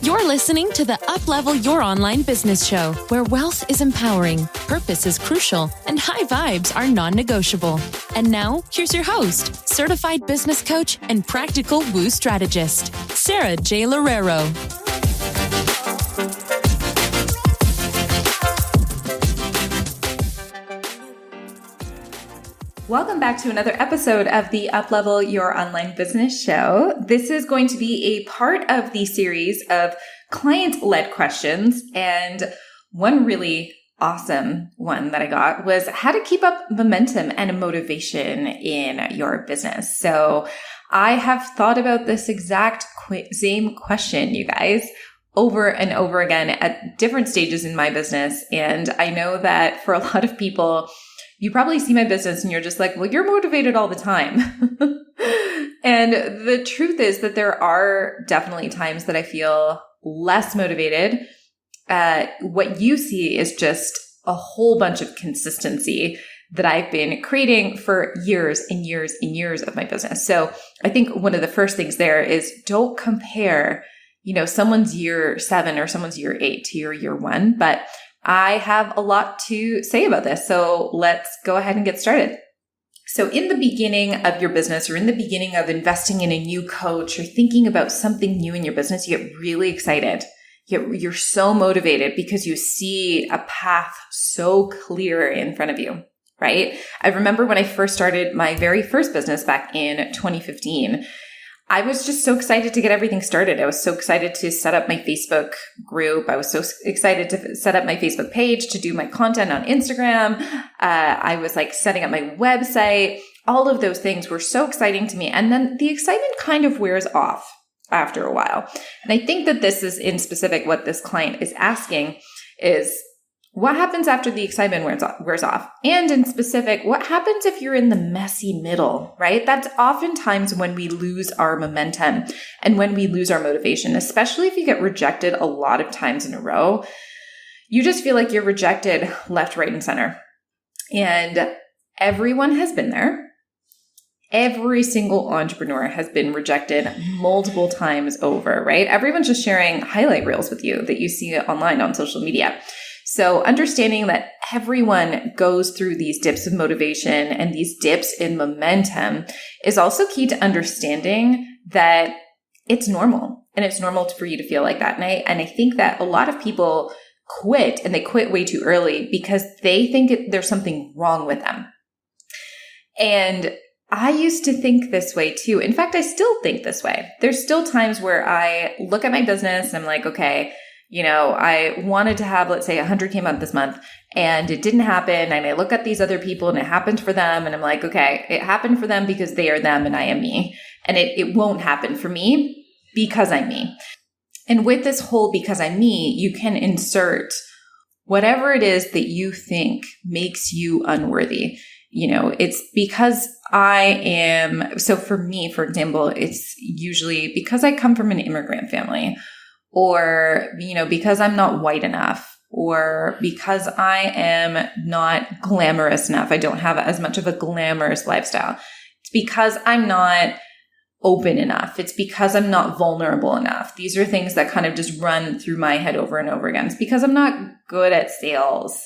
You're listening to the Uplevel Your Online Business Show, where wealth is empowering, purpose is crucial, and high vibes are non-negotiable. And now, here's your host, certified business coach and practical woo strategist, Sara J Loureiro. Welcome back to another episode of the Uplevel Your Online Business Show. This is going to be a part of the series of client-led questions. And one really awesome one that I got was how to keep up momentum and motivation in your business. So I have thought about this exact same question, you guys, over and over again at different stages in my business. And I know that for a lot of people, you probably see my business and you're just like, well, you're motivated all the time. And the truth is that there are definitely times that I feel less motivated. What you see is just a whole bunch of consistency that I've been creating for years and years and years of my business. So I think one of the first things there is don't compare, someone's year 7 or someone's year 8 to your year 1, but I have a lot to say about this. So let's go ahead and get started. So in the beginning of your business or in the beginning of investing in a new coach or thinking about something new in your business, you get really excited. You're so motivated because you see a path so clear in front of you, right? I remember when I first started my very first business back in 2015, I was just so excited to get everything started. I was so excited to set up my Facebook group. I was so excited to set up my Facebook page, to do my content on Instagram. I was setting up my website. All of those things were so exciting to me. And then the excitement kind of wears off after a while. And I think that this is in specific what this client is asking is, what happens after the excitement wears off? And in specific, what happens if you're in the messy middle, right? That's oftentimes when we lose our momentum and when we lose our motivation, especially if you get rejected a lot of times in a row. You just feel like you're rejected left, right, and center. And everyone has been there. Every single entrepreneur has been rejected multiple times over, right? Everyone's just sharing highlight reels with you that you see online on social media. So understanding that everyone goes through these dips of motivation and these dips in momentum is also key to understanding that it's normal and it's normal for you to feel like that. And I think that a lot of people quit and they quit way too early because they think there's something wrong with them. And I used to think this way too. In fact, I still think this way. There's still times where I look at my business and I'm like, okay, I wanted to have, let's say, 100K a month this month and it didn't happen. And I look at these other people and it happened for them. And I'm like, okay, it happened for them because they are them and I am me. And it won't happen for me because I'm me. And with this whole because I'm me, you can insert whatever it is that you think makes you unworthy. It's because I am. So for me, for example, it's usually because I come from an immigrant family. Or, because I'm not white enough, or because I am not glamorous enough. I don't have as much of a glamorous lifestyle. It's because I'm not open enough. It's because I'm not vulnerable enough. These are things that kind of just run through my head over and over again. It's because I'm not good at sales.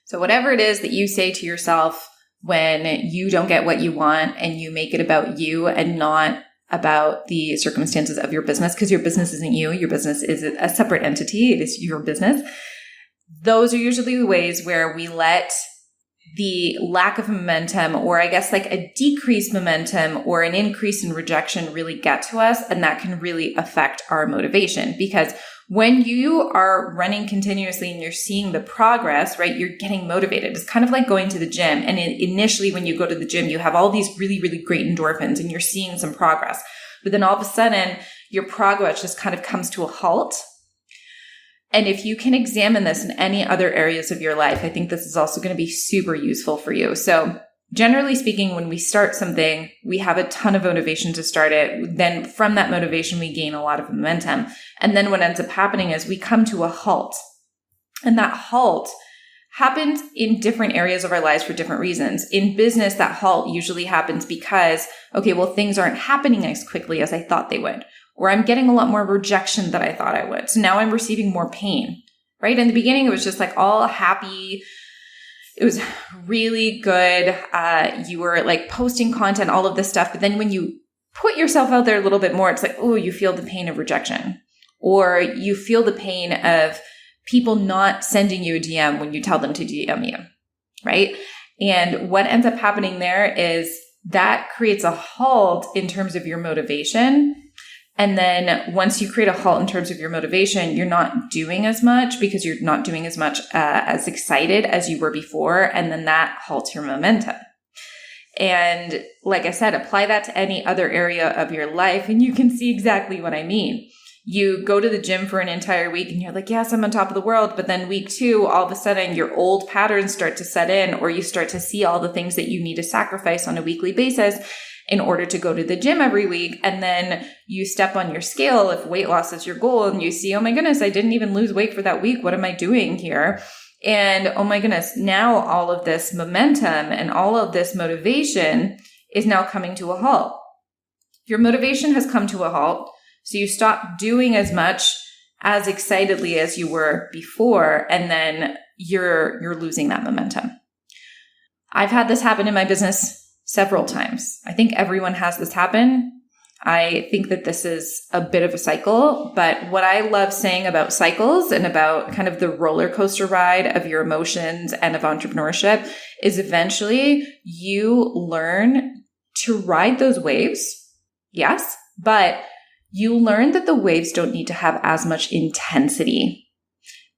So whatever it is that you say to yourself when you don't get what you want and you make it about you and not about the circumstances of your business, because your business isn't you. Your business is a separate entity. It is your business. Those are usually the ways where we let the lack of momentum, or I guess a decreased momentum or an increase in rejection really get to us. And that can really affect our motivation, because when you are running continuously and you're seeing the progress, right, you're getting motivated. It's kind of like going to the gym. And initially when you go to the gym, you have all these really, really great endorphins and you're seeing some progress. But then all of a sudden, your progress just kind of comes to a halt. And if you can examine this in any other areas of your life, I think this is also going to be super useful for you. So generally speaking, when we start something, we have a ton of motivation to start it. Then from that motivation, we gain a lot of momentum. And then what ends up happening is we come to a halt. And that halt happens in different areas of our lives for different reasons. In business, that halt usually happens because, okay, well, things aren't happening as quickly as I thought they would, or I'm getting a lot more rejection than I thought I would. So now I'm receiving more pain, right? In the beginning, it was just like all happy. It was really good. You were like posting content, all of this stuff. But then when you put yourself out there a little bit more, it's like, oh, you feel the pain of rejection, or you feel the pain of people not sending you a DM when you tell them to DM you, right? And what ends up happening there is that creates a halt in terms of your motivation. And then once you create a halt in terms of your motivation, you're not doing as much because you're not doing as much as excited as you were before. And then that halts your momentum. And like I said, apply that to any other area of your life and you can see exactly what I mean. You go to the gym for an entire week and you're like, yes, I'm on top of the world. But then week 2, all of a sudden your old patterns start to set in, or you start to see all the things that you need to sacrifice on a weekly basis in order to go to the gym every week. And then you step on your scale if weight loss is your goal and you see, oh my goodness, I didn't even lose weight for that week. What am I doing here? And oh my goodness, now all of this momentum and all of this motivation is now coming to a halt. Your motivation has come to a halt. So you stop doing as much as excitedly as you were before, and then you're losing that momentum. I've had this happen in my business several times. I think everyone has this happen. I think that this is a bit of a cycle, but what I love saying about cycles and about kind of the roller coaster ride of your emotions and of entrepreneurship is eventually you learn to ride those waves. Yes, but you learn that the waves don't need to have as much intensity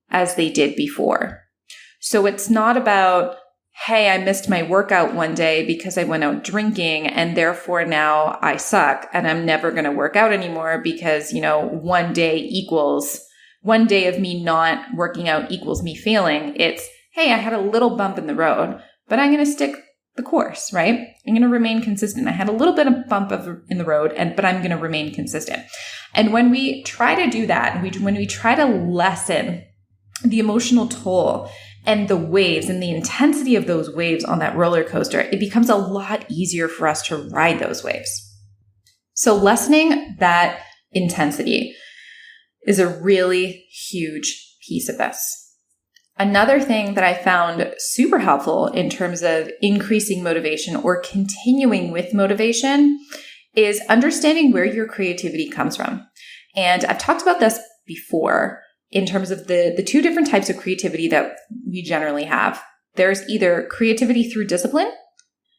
as they did before. So it's not about, hey, I missed my workout one day because I went out drinking and therefore now I suck and I'm never going to work out anymore because, one day of me not working out equals me failing. It's, hey, I had a little bump in the road, but I'm going to stick the course, right? I'm going to remain consistent. I had a little bit of bump in the road, but I'm going to remain consistent. And when we try to do that, when we try to lessen the emotional toll and the waves and the intensity of those waves on that roller coaster, it becomes a lot easier for us to ride those waves. So lessening that intensity is a really huge piece of this. Another thing that I found super helpful in terms of increasing motivation or continuing with motivation is understanding where your creativity comes from. And I've talked about this before in terms of the 2 different types of creativity that we generally have. There's either creativity through discipline.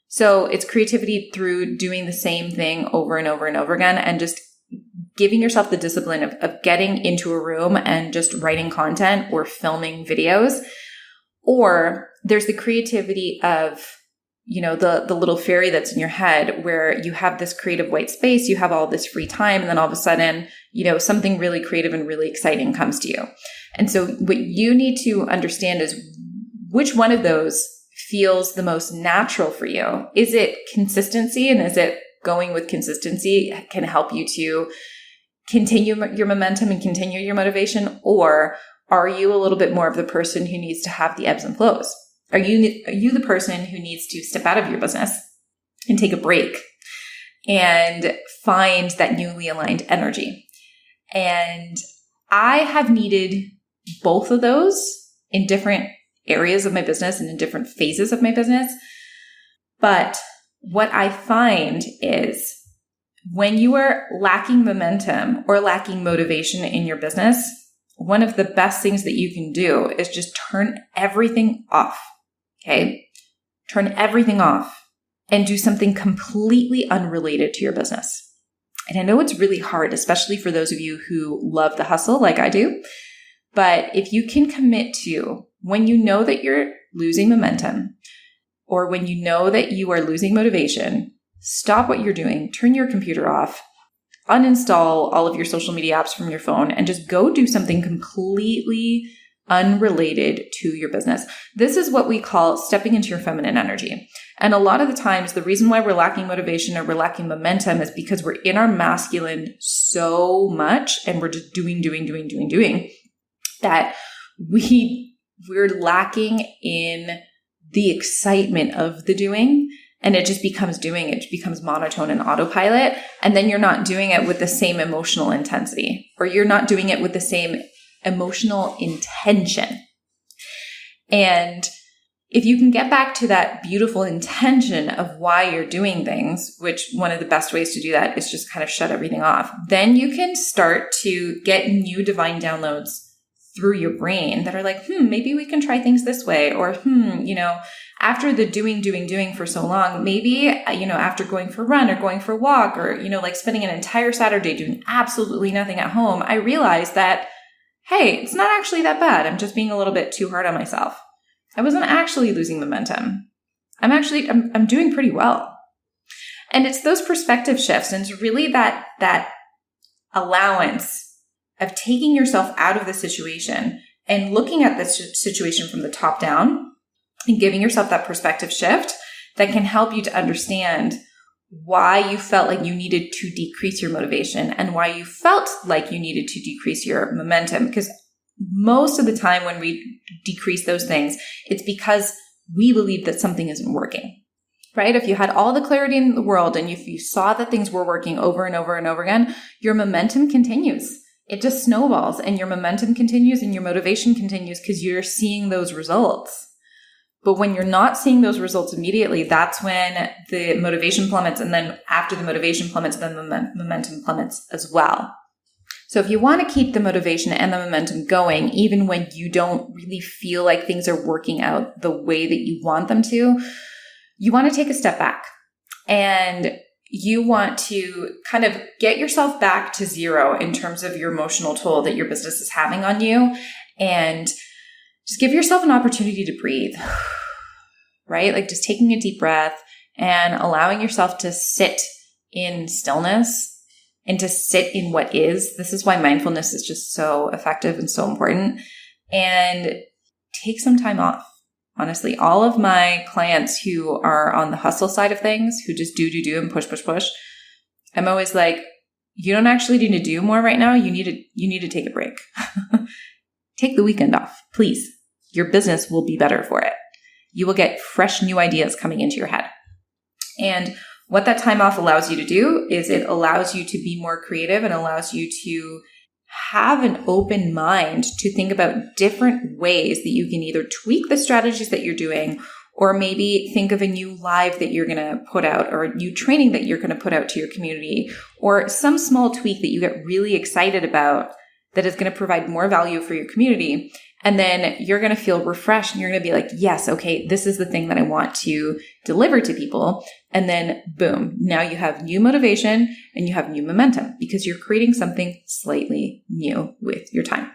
So it's creativity through doing the same thing over and over and over again and just giving yourself the discipline of getting into a room and just writing content or filming videos. Or there's the creativity of, the little fairy that's in your head where you have this creative white space, you have all this free time, and then all of a sudden, something really creative and really exciting comes to you. And so what you need to understand is which one of those feels the most natural for you. Is it consistency, and is it going with consistency can help you to continue your momentum and continue your motivation? Or are you a little bit more of the person who needs to have the ebbs and flows? Are you the person who needs to step out of your business and take a break and find that newly aligned energy? And I have needed both of those in different areas of my business and in different phases of my business. But what I find is when you are lacking momentum or lacking motivation in your business, one of the best things that you can do is just turn everything off. Okay? Turn everything off and do something completely unrelated to your business. And I know it's really hard, especially for those of you who love the hustle like I do. But if you can commit to when you know that you're losing momentum or when you know that you are losing motivation, stop what you're doing, turn your computer off, uninstall all of your social media apps from your phone, and just go do something completely unrelated to your business. This is what we call stepping into your feminine energy. And a lot of the times, the reason why we're lacking motivation or we're lacking momentum is because we're in our masculine so much and we're just doing, that we we're lacking in the excitement of the doing, and it just becomes doing. It becomes monotone and autopilot. And then you're not doing it with the same emotional intensity, or you're not doing it with the same emotional intention. And if you can get back to that beautiful intention of why you're doing things, which one of the best ways to do that is just kind of shut everything off, then you can start to get new divine downloads through your brain that are like, maybe we can try things this way. Or, after the doing for so long, maybe, after going for a run or going for a walk or, like spending an entire Saturday doing absolutely nothing at home, I realized that, hey, it's not actually that bad. I'm just being a little bit too hard on myself. I wasn't actually losing momentum. I'm doing pretty well. And it's those perspective shifts. And it's really that allowance of taking yourself out of the situation and looking at this situation from the top down and giving yourself that perspective shift that can help you to understand why you felt like you needed to decrease your motivation and why you felt like you needed to decrease your momentum. Because most of the time when we decrease those things, it's because we believe that something isn't working, right? If you had all the clarity in the world and if you saw that things were working over and over and over again, your momentum continues. It just snowballs and your momentum continues and your motivation continues because you're seeing those results. But when you're not seeing those results immediately, that's when the motivation plummets. And then after the motivation plummets, then the momentum plummets as well. So if you want to keep the motivation and the momentum going, even when you don't really feel like things are working out the way that you want them to, you want to take a step back and you want to kind of get yourself back to zero in terms of your emotional toll that your business is having on you, and just give yourself an opportunity to breathe, right? Like just taking a deep breath and allowing yourself to sit in stillness and to sit in what is. This is why mindfulness is just so effective and so important. And take some time off. Honestly, all of my clients who are on the hustle side of things, who just do and push, I'm always like, you don't actually need to do more right now. You need to take a break. Take the weekend off, please. Your business will be better for it. You will get fresh new ideas coming into your head. And what that time off allows you to do is it allows you to be more creative and allows you to have an open mind to think about different ways that you can either tweak the strategies that you're doing, or maybe think of a new live that you're going to put out, or a new training that you're going to put out to your community, or some small tweak that you get really excited about that is going to provide more value for your community. And then you're going to feel refreshed and you're going to be like, yes, okay, this is the thing that I want to deliver to people. And then boom, now you have new motivation and you have new momentum because you're creating something slightly new with your time.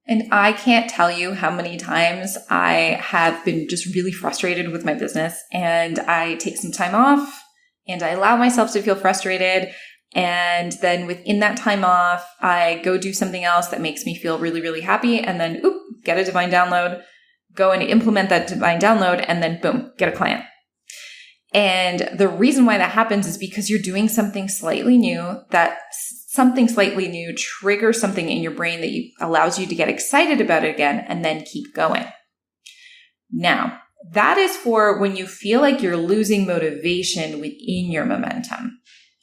And I can't tell you how many times I have been just really frustrated with my business and I take some time off and I allow myself to feel frustrated. And then within that time off, I go do something else that makes me feel really, really happy. And then, get a divine download, go and implement that divine download, and then boom, get a client. And the reason why that happens is because you're doing something slightly new, that something slightly new triggers something in your brain that allows you to get excited about it again and then keep going. Now, that is for when you feel like you're losing motivation within your momentum.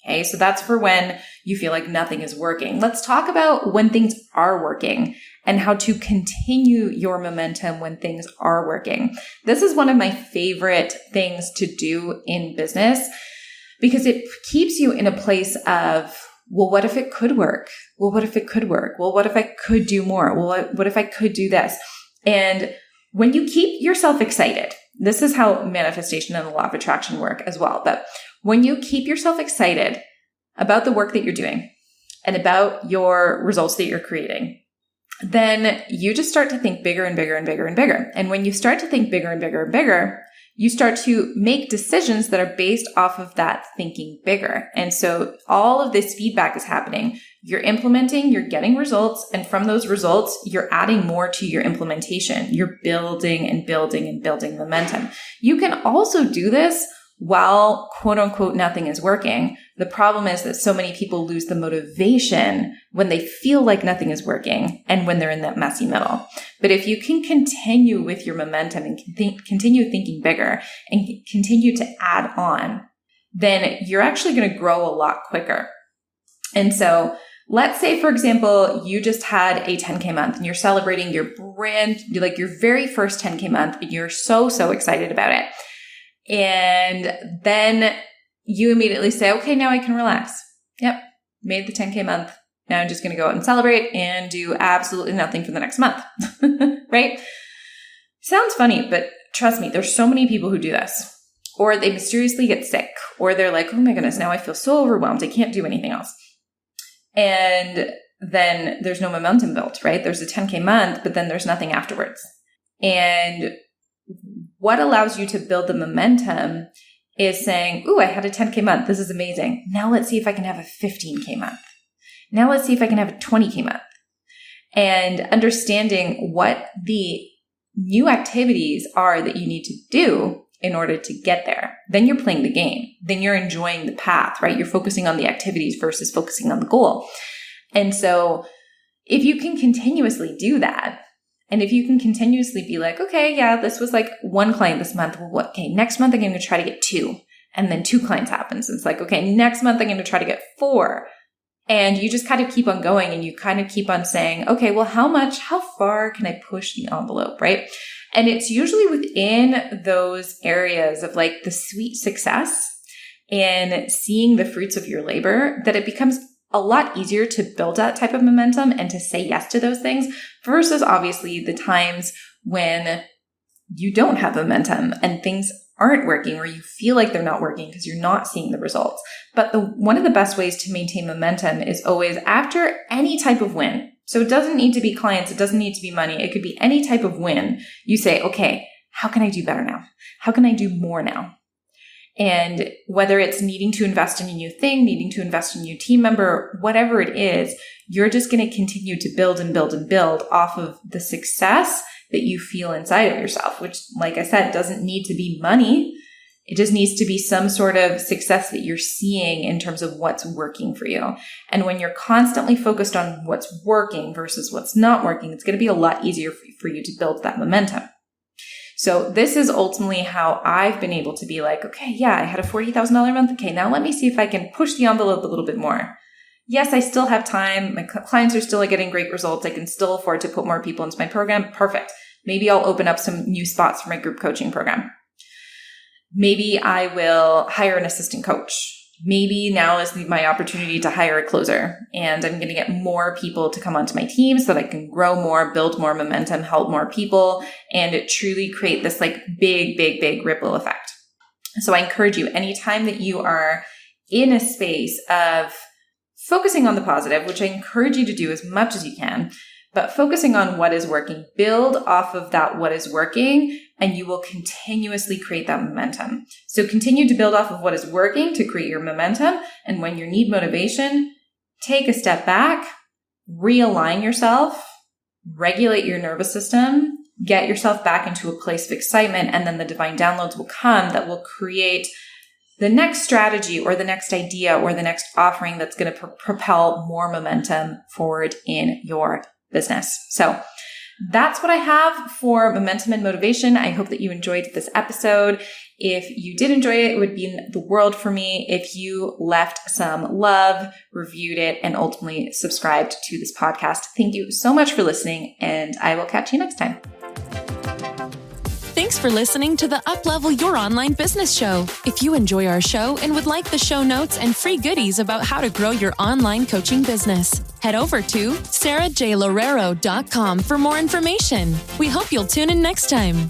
Okay, so that's for when you feel like nothing is working. Let's talk about when things are working and how to continue your momentum when things are working. This is one of my favorite things to do in business because it keeps you in a place of, well, what if it could work? Well, what if it could work? Well, what if I could do more? Well, what if I could do this? And when you keep yourself excited, this is how manifestation and the law of attraction work as well. But when you keep yourself excited about the work that you're doing and about your results that you're creating, then you just start to think bigger and bigger and bigger and bigger. And when you start to think bigger and bigger and bigger, you start to make decisions that are based off of that thinking bigger. And so all of this feedback is happening. You're implementing, you're getting results, and from those results, you're adding more to your implementation. You're building and building and building momentum. You can also do this while quote unquote nothing is working. The problem is that so many people lose the motivation when they feel like nothing is working and when they're in that messy middle. But if you can continue with your momentum and continue thinking bigger and continue to add on, then you're actually going to grow a lot quicker. And so let's say, for example, you just had a 10K month and you're celebrating your very first 10K month, and you're so excited about it. And then you immediately say, okay, now I can relax. Yep, made the 10K month. Now I'm just going to go out and celebrate and do absolutely nothing for the next month, right? Sounds funny, but trust me, there's so many people who do this. Or they mysteriously get sick, or they're like, oh my goodness, now I feel so overwhelmed, I can't do anything else. And then there's no momentum built, right? There's a 10K month, but then there's nothing afterwards. And what allows you to build the momentum is saying, ooh, I had a 10K month. This is amazing. Now let's see if I can have a 15K month. Now let's see if I can have a 20K month. And understanding what the new activities are that you need to do in order to get there. Then you're playing the game. Then you're enjoying the path, right? You're focusing on the activities versus focusing on the goal. And so if you can continuously do that, and if you can continuously be like, okay, yeah, this was like one client this month. Well, okay, next month I'm going to try to get 2. And then 2 clients happens. It's like, okay, next month I'm going to try to get 4. And you just kind of keep on going, and you kind of keep on saying, okay, well, how far can I push the envelope, right? And it's usually within those areas of like the sweet success and seeing the fruits of your labor that it becomes a lot easier to build that type of momentum and to say yes to those things versus obviously the times when you don't have momentum and things aren't working, or you feel like they're not working because you're not seeing the results. But one of the best ways to maintain momentum is always after any type of win. So it doesn't need to be clients. It doesn't need to be money. It could be any type of win. You say, okay, how can I do better now? How can I do more now? And whether it's needing to invest in a new thing, needing to invest in a new team member, whatever it is, you're just going to continue to build and build and build off of the success that you feel inside of yourself, which, like I said, doesn't need to be money. It just needs to be some sort of success that you're seeing in terms of what's working for you. And when you're constantly focused on what's working versus what's not working, it's going to be a lot easier for you to build that momentum. So this is ultimately how I've been able to be like, okay, yeah, I had a $40,000 month. Okay, now let me see if I can push the envelope a little bit more. Yes, I still have time. My clients are still getting great results. I can still afford to put more people into my program. Perfect. Maybe I'll open up some new spots for my group coaching program. Maybe I will hire an assistant coach. Maybe now is my opportunity to hire a closer, and I'm going to get more people to come onto my team so that I can grow more, build more momentum, help more people, and truly create this like big ripple effect. So I encourage you, anytime that you are in a space of focusing on the positive, which I encourage you to do as much as you can, but focusing on what is working, build off of that what is working, and you will continuously create that momentum. So continue to build off of what is working to create your momentum. And when you need motivation, take a step back, realign yourself, regulate your nervous system, get yourself back into a place of excitement, and then the divine downloads will come that will create the next strategy or the next idea or the next offering that's going to propel more momentum forward in your business. So that's what I have for momentum and motivation. I hope that you enjoyed this episode. If you did enjoy it, it would mean the world for me if you left some love, reviewed it, and ultimately subscribed to this podcast. Thank you so much for listening, and I will catch you next time. Thanks for listening to the Uplevel Your Online Business Show. If you enjoy our show and would like the show notes and free goodies about how to grow your online coaching business, head over to sarajloureiro.com for more information. We hope you'll tune in next time.